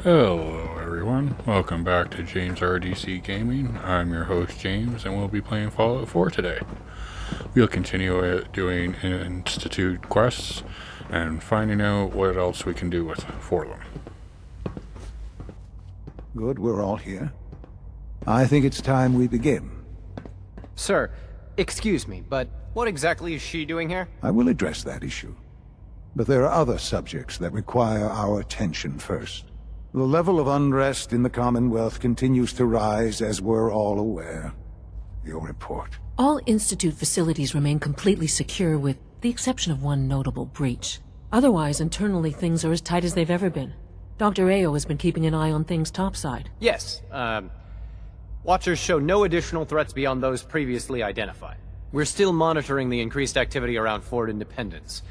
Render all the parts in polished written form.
Hello everyone, welcome back to James RDC Gaming. I'm your host James and we'll be playing Fallout 4 today. We'll continue doing Institute quests and finding out what else we can do for them. Good, we're all here. I think it's time we begin. Sir, excuse me, but what exactly is she doing here? I will address that issue. But there are other subjects that require our attention first. The level of unrest in the Commonwealth continues to rise, as we're all aware. Your report. All Institute facilities remain completely secure with the exception of one notable breach. Otherwise, internally things are as tight as they've ever been. Dr. Ao has been keeping an eye on things topside. Yes, Watchers show no additional threats beyond those previously identified. We're still monitoring the increased activity around Fort Independence,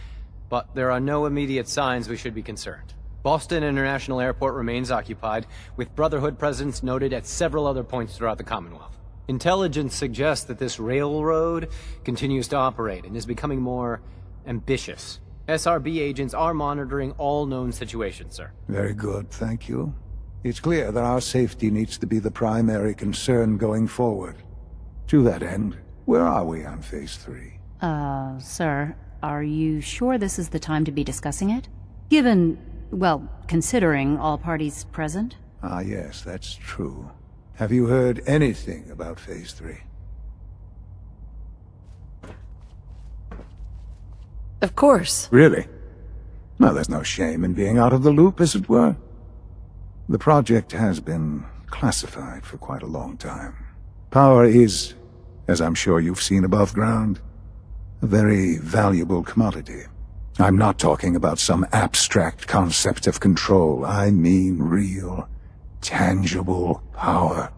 but there are no immediate signs we should be concerned. Boston International Airport remains occupied, with Brotherhood presence noted at several other points throughout the Commonwealth. Intelligence suggests that this railroad continues to operate and is becoming more ambitious. SRB agents are monitoring all known situations, sir. Very good, thank you. It's clear that our safety needs to be the primary concern going forward. To that end, where are we on Phase 3? Sir, are you sure this is the time to be discussing it? Given, well, considering all parties present? Ah, yes, that's true. Have you heard anything about Phase 3? Of course. Really? Well, there's no shame in being out of the loop, as it were. The project has been classified for quite a long time. Power is, as I'm sure you've seen above ground, a very valuable commodity. I'm not talking about some abstract concept of control. I mean real, tangible power.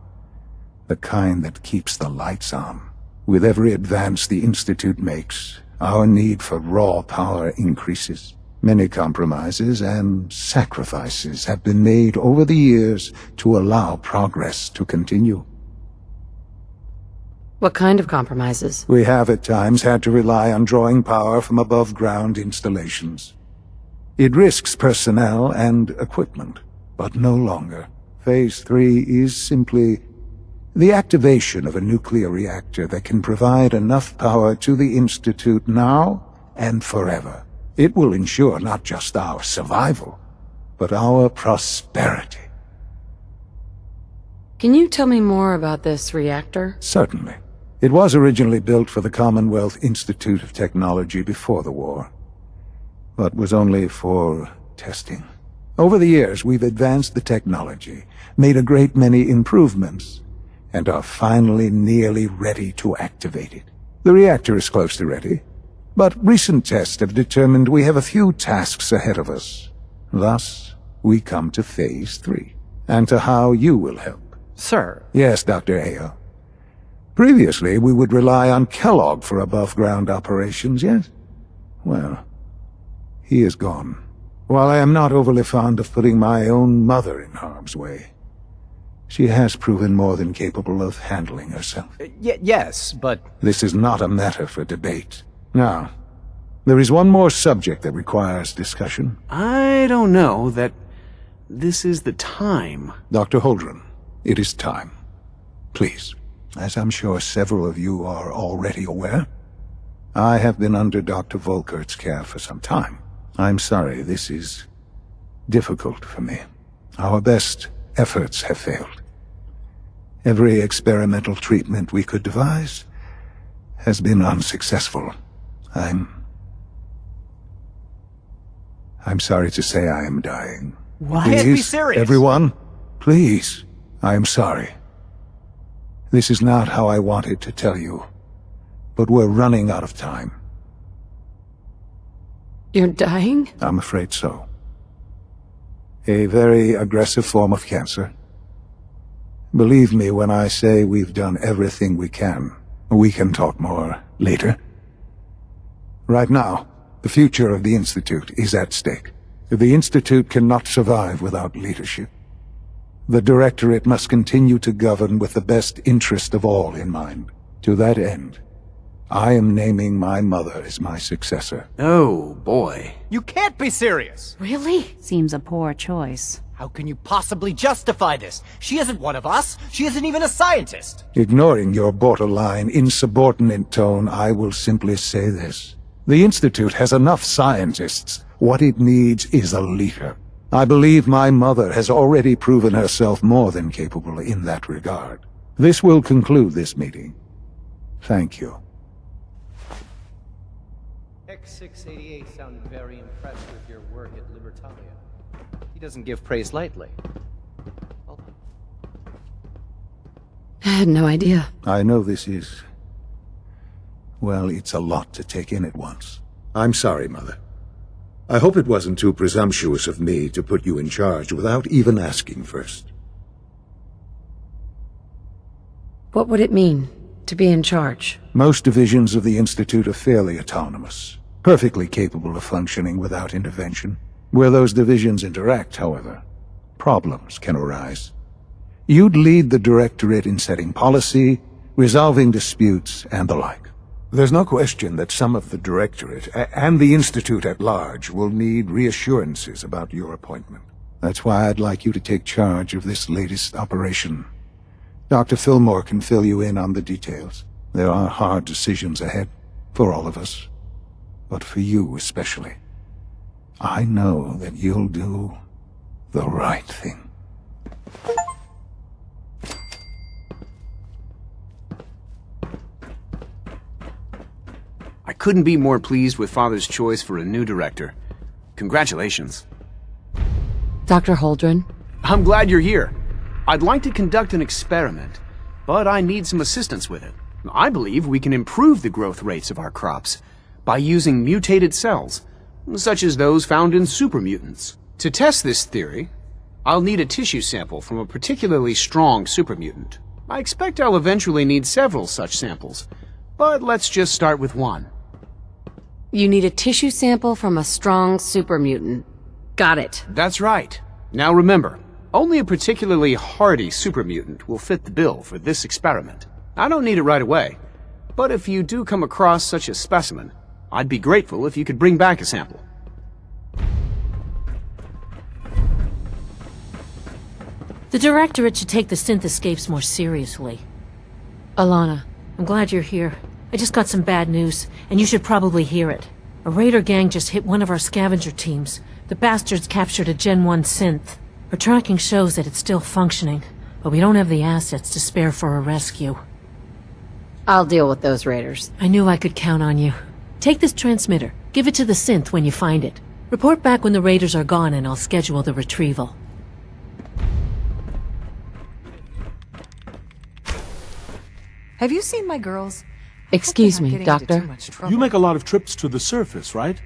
The kind that keeps the lights on. With every advance the Institute makes, our need for raw power increases. Many compromises and sacrifices have been made over the years to allow progress to continue. What kind of compromises? We have at times had to rely on drawing power from above-ground installations. It risks personnel and equipment, but no longer. Phase 3 is simply the activation of a nuclear reactor that can provide enough power to the Institute now and forever. It will ensure not just our survival, but our prosperity. Can you tell me more about this reactor? Certainly. It was originally built for the Commonwealth Institute of Technology before the war, but was only for testing. Over the years, we've advanced the technology, made a great many improvements, and are finally nearly ready to activate it. The reactor is close to ready, but recent tests have determined we have a few tasks ahead of us. Thus, we come to Phase 3, and to how you will help. Sir. Yes, Dr. Ao. Previously, we would rely on Kellogg for above-ground operations, yes? Well, he is gone. While I am not overly fond of putting my own mother in harm's way, she has proven more than capable of handling herself. Yes, but... This is not a matter for debate. Now, there is one more subject that requires discussion. I don't know that this is the time. Dr. Holdren, it is time. Please. As I'm sure several of you are already aware, I have been under Dr. Volkert's care for some time. I'm sorry, this is difficult for me. Our best efforts have failed. Every experimental treatment we could devise has been unsuccessful. I'm sorry to say I am dying. What? Can't be serious! Everyone, please, I am sorry. This is not how I wanted to tell you, but we're running out of time. You're dying? I'm afraid so. A very aggressive form of cancer. Believe me when I say we've done everything we can. We can talk more later. Right now, the future of the Institute is at stake. The Institute cannot survive without leadership. The Directorate must continue to govern with the best interest of all in mind. To that end, I am naming my mother as my successor. Oh, boy. You can't be serious! Really? Seems a poor choice. How can you possibly justify this? She isn't one of us. She isn't even a scientist. Ignoring your borderline insubordinate tone, I will simply say this. The Institute has enough scientists. What it needs is a leader. I believe my mother has already proven herself more than capable in that regard. This will conclude this meeting. Thank you. X688 sounded very impressed with your work at Libertalia. He doesn't give praise lightly. I had no idea. I know this is... well, it's a lot to take in at once. I'm sorry, Mother. I hope it wasn't too presumptuous of me to put you in charge without even asking first. What would it mean, to be in charge? Most divisions of the Institute are fairly autonomous, perfectly capable of functioning without intervention. Where those divisions interact, however, problems can arise. You'd lead the Directorate in setting policy, resolving disputes, and the like. There's no question that some of the Directorate, and the Institute at large, will need reassurances about your appointment. That's why I'd like you to take charge of this latest operation. Dr. Filmore can fill you in on the details. There are hard decisions ahead, for all of us, but for you especially. I know that you'll do the right thing. I couldn't be more pleased with Father's choice for a new director. Congratulations. Dr. Holdren? I'm glad you're here. I'd like to conduct an experiment, but I need some assistance with it. I believe we can improve the growth rates of our crops by using mutated cells, such as those found in supermutants. To test this theory, I'll need a tissue sample from a particularly strong supermutant. I expect I'll eventually need several such samples, but let's just start with one. You need a tissue sample from a strong supermutant. Got it. That's right. Now remember, only a particularly hardy supermutant will fit the bill for this experiment. I don't need it right away, but if you do come across such a specimen, I'd be grateful if you could bring back a sample. The Directorate should take the synth escapes more seriously. Alana. I'm glad you're here. I just got some bad news, and you should probably hear it. A raider gang just hit one of our scavenger teams. The bastards captured a Gen 1 synth. Our tracking shows that it's still functioning, but we don't have the assets to spare for a rescue. I'll deal with those raiders. I knew I could count on you. Take this transmitter. Give it to the synth when you find it. Report back when the raiders are gone and I'll schedule the retrieval. Have you seen my girls? Excuse me, Doctor. You make a lot of trips to the surface, right?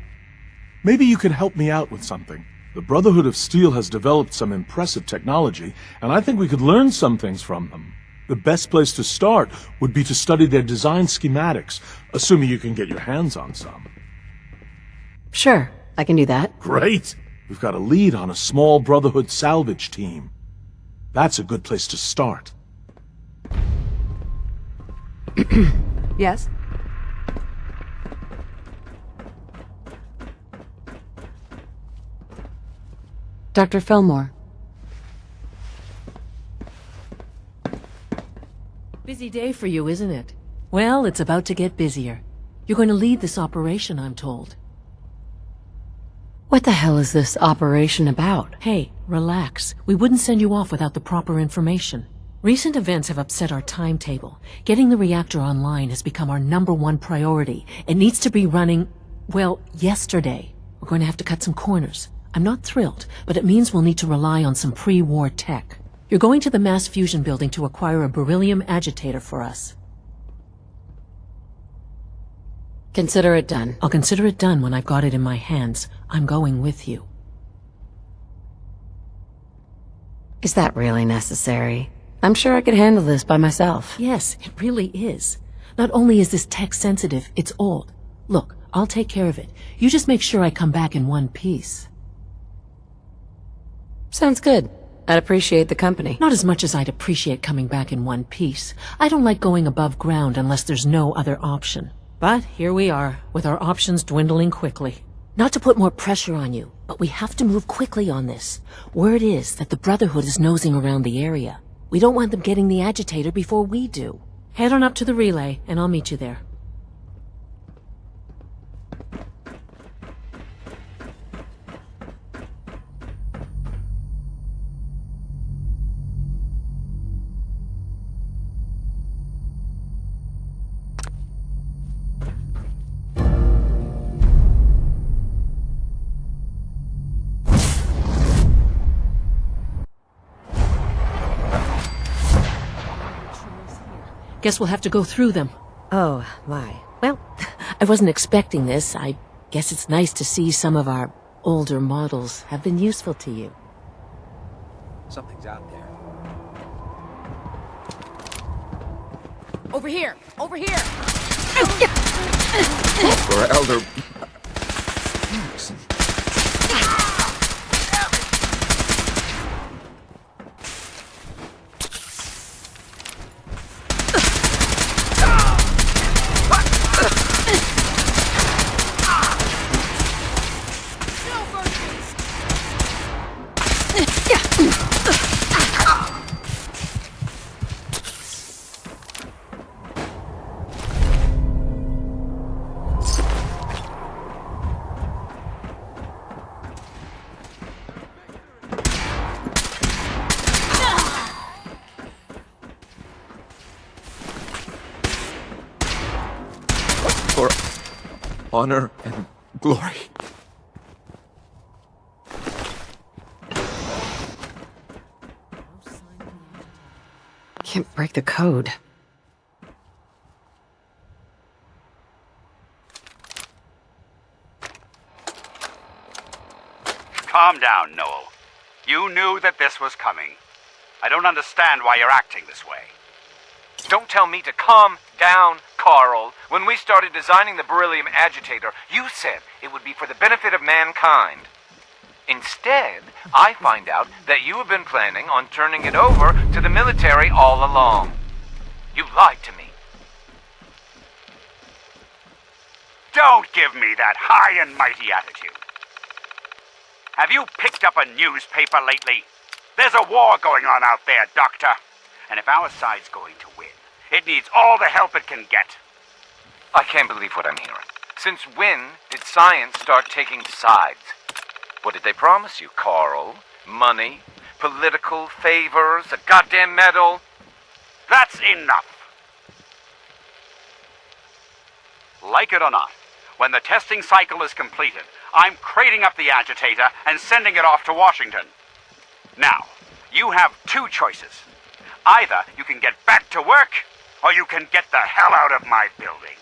Maybe you can help me out with something. The Brotherhood of Steel has developed some impressive technology, and I think we could learn some things from them. The best place to start would be to study their design schematics, assuming you can get your hands on some. Sure, I can do that. Great! We've got a lead on a small Brotherhood salvage team. That's a good place to start. Yes? Dr. Filmore. Busy day for you, isn't it? Well, it's about to get busier. You're going to lead this operation, I'm told. What the hell is this operation about? Hey, relax. We wouldn't send you off without the proper information. Recent events have upset our timetable. Getting the reactor online has become our #1 priority. It needs to be running, well, yesterday. We're going to have to cut some corners. I'm not thrilled, but it means we'll need to rely on some pre-war tech. You're going to the mass fusion building to acquire a Beryllium Agitator for us. Consider it done. I'll consider it done when I've got it in my hands. I'm going with you. Is that really necessary? I'm sure I could handle this by myself. Yes, it really is. Not only is this tech sensitive, it's old. Look, I'll take care of it. You just make sure I come back in one piece. Sounds good. I'd appreciate the company. Not as much as I'd appreciate coming back in one piece. I don't like going above ground unless there's no other option. But here we are, with our options dwindling quickly. Not to put more pressure on you, but we have to move quickly on this. Word is that the Brotherhood is nosing around the area. We don't want them getting the agitator before we do. Head on up to the relay, and I'll meet you there. Guess we'll have to go through them. Oh, my. Well, I wasn't expecting this. I guess it's nice to see some of our older models have been useful to you. Something's out there. Over here! Over here! For Elder... For honor and glory. Can't break the code. Calm down, Noel. You knew that this was coming. I don't understand why you're acting this way. Don't tell me to calm down, Carl. When we started designing the Beryllium Agitator, you said it would be for the benefit of mankind. Instead, I find out that you have been planning on turning it over to the military all along. You lied to me. Don't give me that high and mighty attitude. Have you picked up a newspaper lately? There's a war going on out there, Doctor. And if our side's going to win, it needs all the help it can get. I can't believe what I'm hearing. Since when did science start taking sides? What did they promise you, Carl? Money? Political favors? A goddamn medal? That's enough. Like it or not, when the testing cycle is completed, I'm crating up the agitator and sending it off to Washington. Now, you have two choices. Either you can get back to work, or you can get the hell out of my building.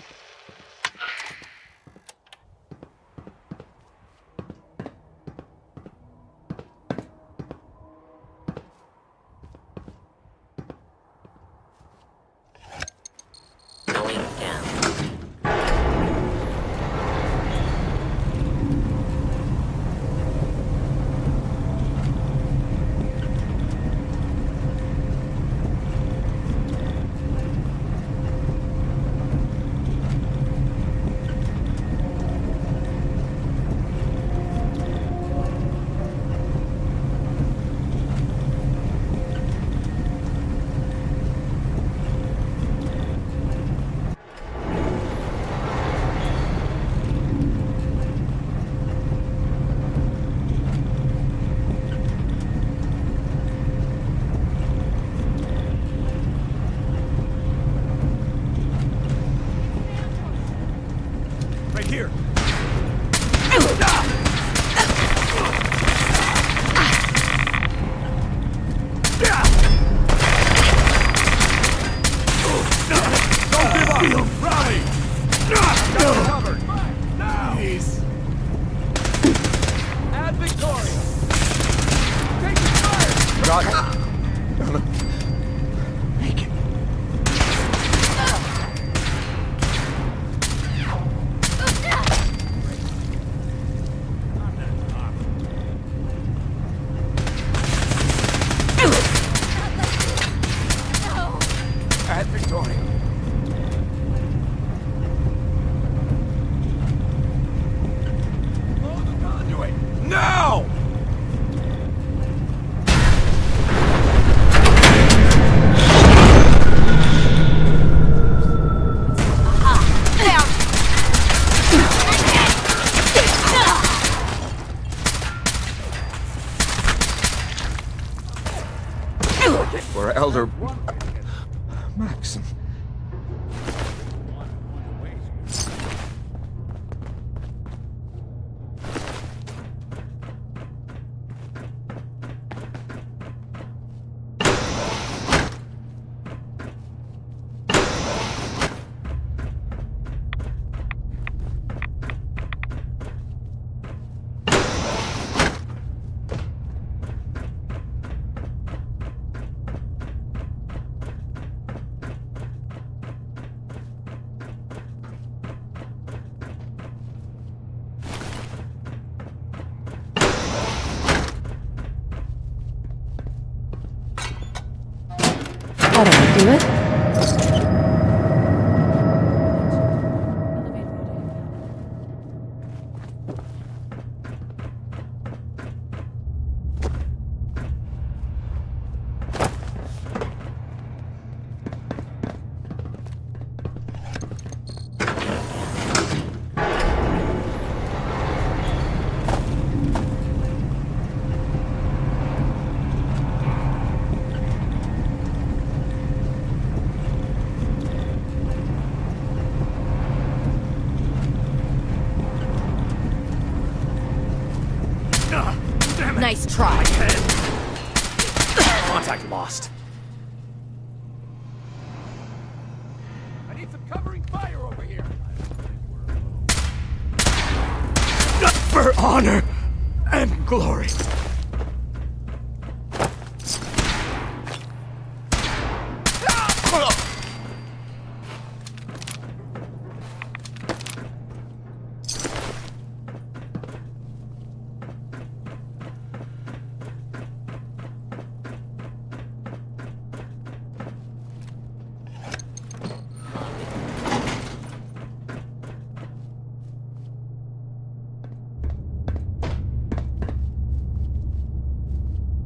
For Elder... Maxim. That'll do it. Nice try. Contact lost. I need some covering fire over here. For honor and glory.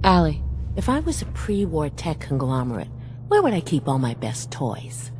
Allie, if I was a pre-war tech conglomerate, where would I keep all my best toys?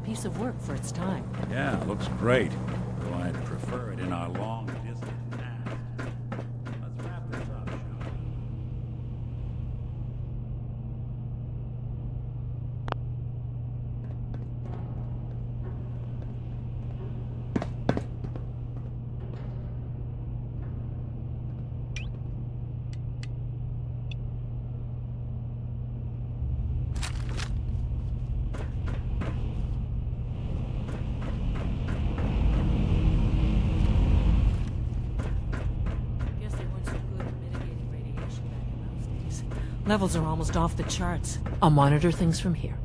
Piece of work for its time. Yeah, looks great. Though I'd prefer it in our long-distant past. Let's wrap this up, Shaun. Levels are almost off the charts. I'll monitor things from here.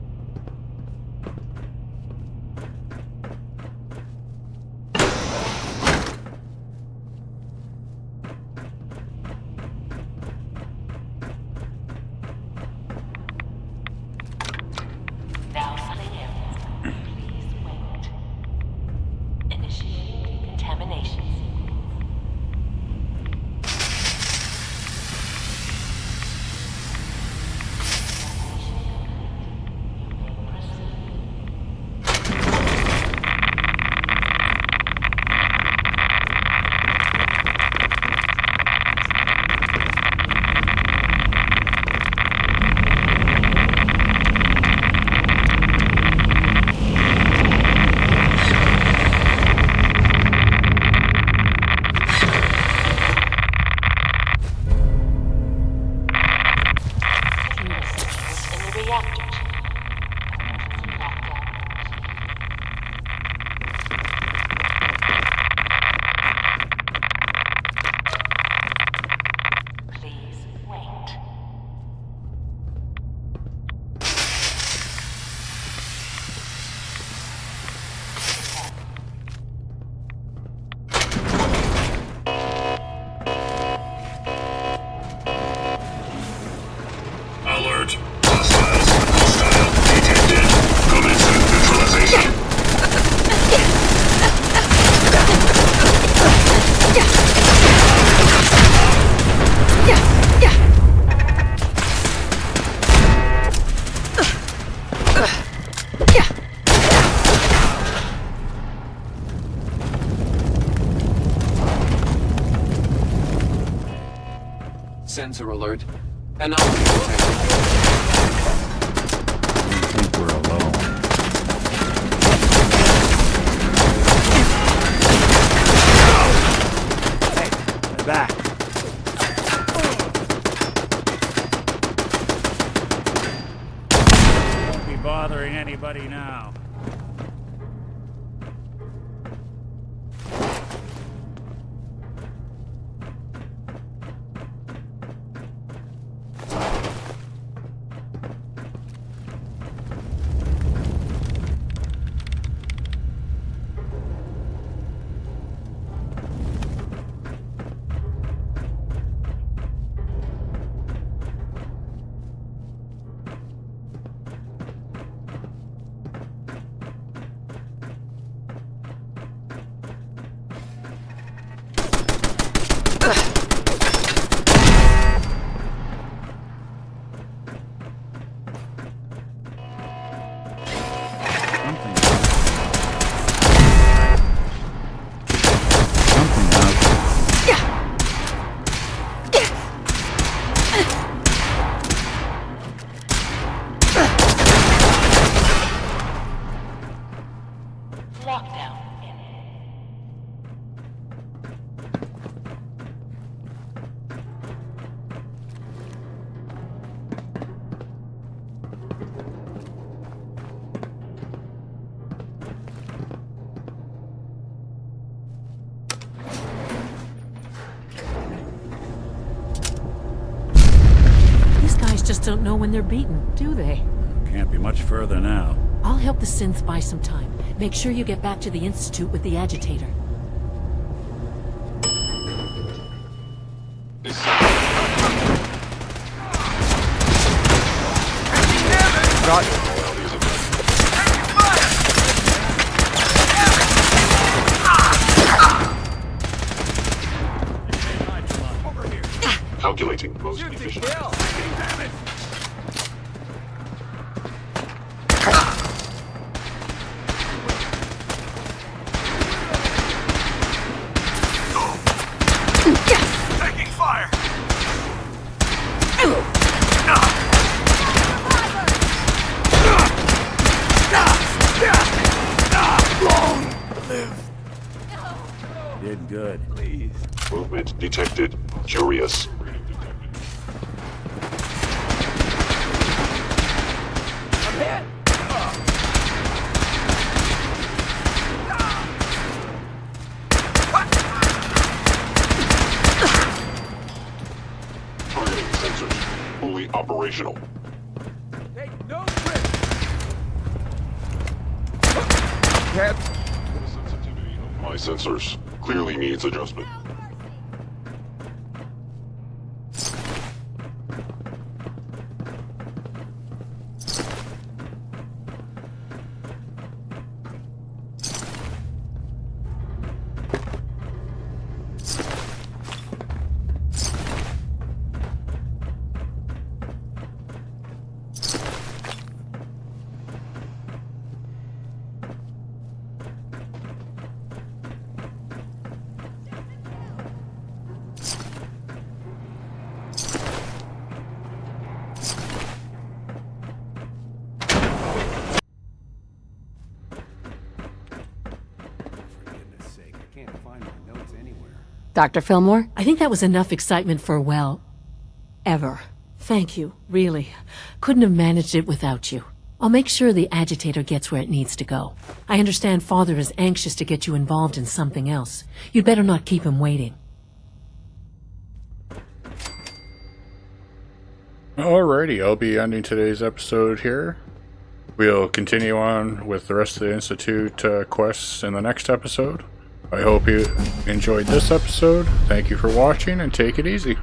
Now clear. Please wait. Initiating decontamination sequence. Sensor alert. Anomaly detected. I think we're alone. Hey, back. Won't be bothering anybody now. Lockdown. These guys just don't know when they're beaten, do they? Can't be much further now. I'll help the synths buy some time. Make sure you get back to the Institute with the agitator. Calculating most efficient. Taking fire! Long live. Did good. Please. Movement detected. Curious. I'm hit! Targeting sensors. Fully operational. Take no risk! The sensitivity of my sensors clearly needs adjustment. Dr. Filmore? I think that was enough excitement for, well, ever. Thank you, really. Couldn't have managed it without you. I'll make sure the agitator gets where it needs to go. I understand Father is anxious to get you involved in something else. You'd better not keep him waiting. Alrighty, I'll be ending today's episode here. We'll continue on with the rest of the Institute quests in the next episode. I hope you enjoyed this episode. Thank you for watching, and take it easy.